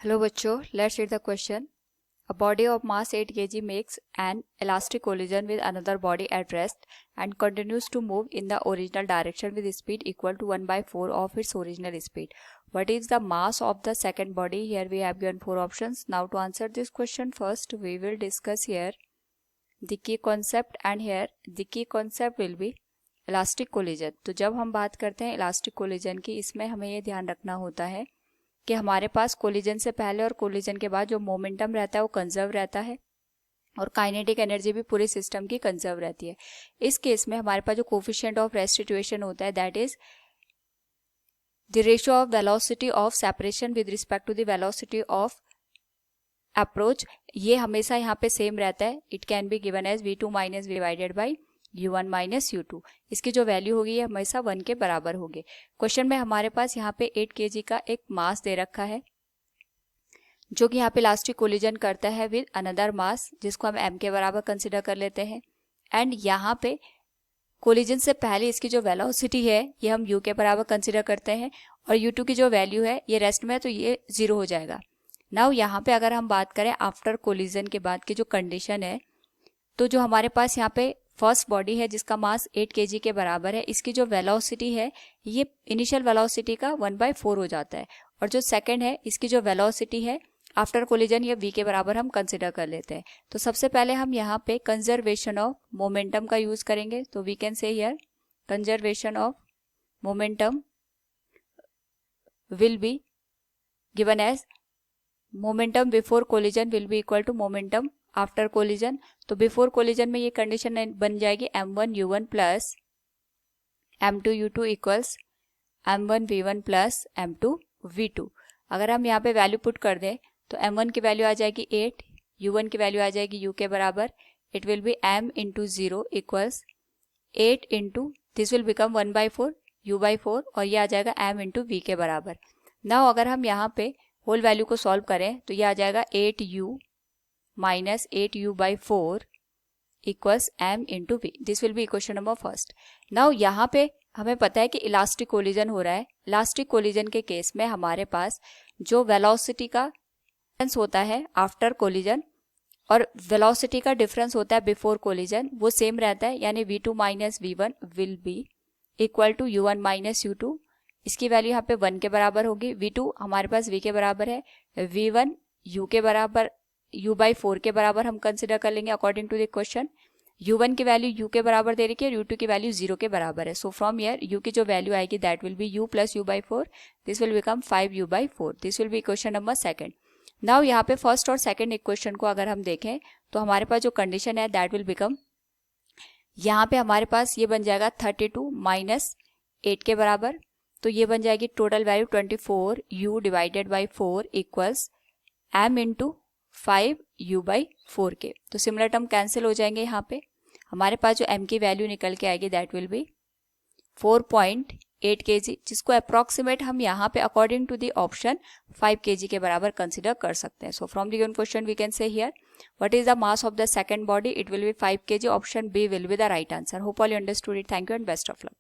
Hello बच्चों, let's read the question. A body of mass 8 kg makes an elastic collision with another body at rest and continues to move in the original direction with speed equal to 1/4 of its original speed. What is the mass of the second body? Here we have given 4 options. Now to answer this question, first we will discuss here the key concept, and here the key concept will be elastic collision. तो जब हम बात करते हैं elastic collision की, इसमें हमें ये ध्यान रखना होता है कि हमारे पास कोलिजन से पहले और कोलिजन के बाद जो मोमेंटम रहता है वो कंजर्व रहता है और काइनेटिक एनर्जी भी पूरे सिस्टम की कंजर्व रहती है. इस केस में हमारे पास जो कोफिशिएंट ऑफ रेस्टिट्यूएशन होता है that is the ratio of velocity of separation with respect to the velocity of approach. ये हमेशा यहाँ पे सेम रहता है. It can be given as v2 minus divided by u1 minus u2. इसकी जो वैल्यू होगी ये हमेशा 1 के बराबर होगी. क्वेश्चन में हमारे पास यहाँ पे 8 kg का एक मास दे रखा है जो कि यहाँ पे इलास्टिक कोलिजन करता है विद अनदर मास जिसको हम m के बराबर कंसिडर कर लेते हैं. एंड यहाँ पे कोलिजन से पहले इसकी जो वेलोसिटी है ये हम u के बराबर कंसिडर करते हैं और u2 की जो वैल्यू है ये रेस्ट में है तो ये 0 हो जाएगा. नाउ यहाँ पे अगर हम बात करें आफ्टर कोलिजन के बाद की जो कंडीशन है, तो जो हमारे पास यहाँ पे फर्स्ट बॉडी है जिसका मास 8 kg के बराबर है, इसकी जो वेलोसिटी है ये इनिशियल वेलोसिटी का 1/4 हो जाता है. और जो सेकंड है इसकी जो वेलोसिटी है आफ्टर कोलिजन ये v के बराबर हम कंसिडर कर लेते हैं. तो सबसे पहले हम यहाँ पे कंजर्वेशन ऑफ मोमेंटम का यूज करेंगे. तो we can say here conservation of momentum will be given as momentum before collision will be equal to momentum after collision. तो बिफोर कोलिजन में ये कंडीशन बन जाएगी m1 u1 plus m2 u2 equals m1 v1 plus m2 v2. अगर हम यहाँ पे value put कर दें तो m1 की वैल्यू आ जाएगी 8, u1 की वैल्यू आ जाएगी u के बराबर. It will B m into 0 equals 8 into this will become 1/4 u/4 और ये आ जाएगा m इंटू v के बराबर. नाउ अगर हम यहाँ पे होल वैल्यू को सॉल्व करें तो ये आ जाएगा 8u minus 8u/4 equals m into V. This will be equation number first. Now यहाँ पे हमें पता है कि इलास्टिक कोलिजन हो रहा है. इलास्टिक कोलिजन के केस में हमारे पास जो वेलोसिटी का डिफरेंस होता है आफ्टर कोलिजन और वेलोसिटी का डिफरेंस होता है बिफोर कोलिजन वो सेम रहता है. यानी v2 minus v1 will be equal to u1 minus u2. इसकी वैल्यू यहाँ पे 1 के बराबर होगी. v2 हमारे पास v के बराबर है, v1 u के बराबर u/4 के बराबर हम कंसिडर कर लेंगे according to the question. u1 की वैल्यू u के बराबर दे रखी है और u2 की वैल्यू 0 के बराबर है. सो फ्रॉम हियर u की जो वैल्यू आएगी that will B u plus u/4. This will become 5u/4. This will be equation number second. Now यहाँ पे फर्स्ट और सेकंड इक्वेशन को अगर हम देखें तो हमारे पास जो कंडीशन है दैट विल बिकम, यहाँ पे हमारे पास ये बन जाएगा 32 माइनस 8 के बराबर. तो ये बन जाएगी total value 24u divided by 4 equals m into 5u/4 के. तो सिमिलर टर्म कैंसिल हो जाएंगे. यहाँ पे हमारे पास जो m की वैल्यू निकल के आएगी दैट विल बी 4.8 kg जिसको अप्रॉक्सीमेट हम यहाँ पे according to the option 5 kg के बराबर कंसिडर कर सकते हैं. So from the given question we can say here what is the mass of the second body. It will be 5 kg. Option B will be the right answer. Hope all you understood it. Thank you and best of luck.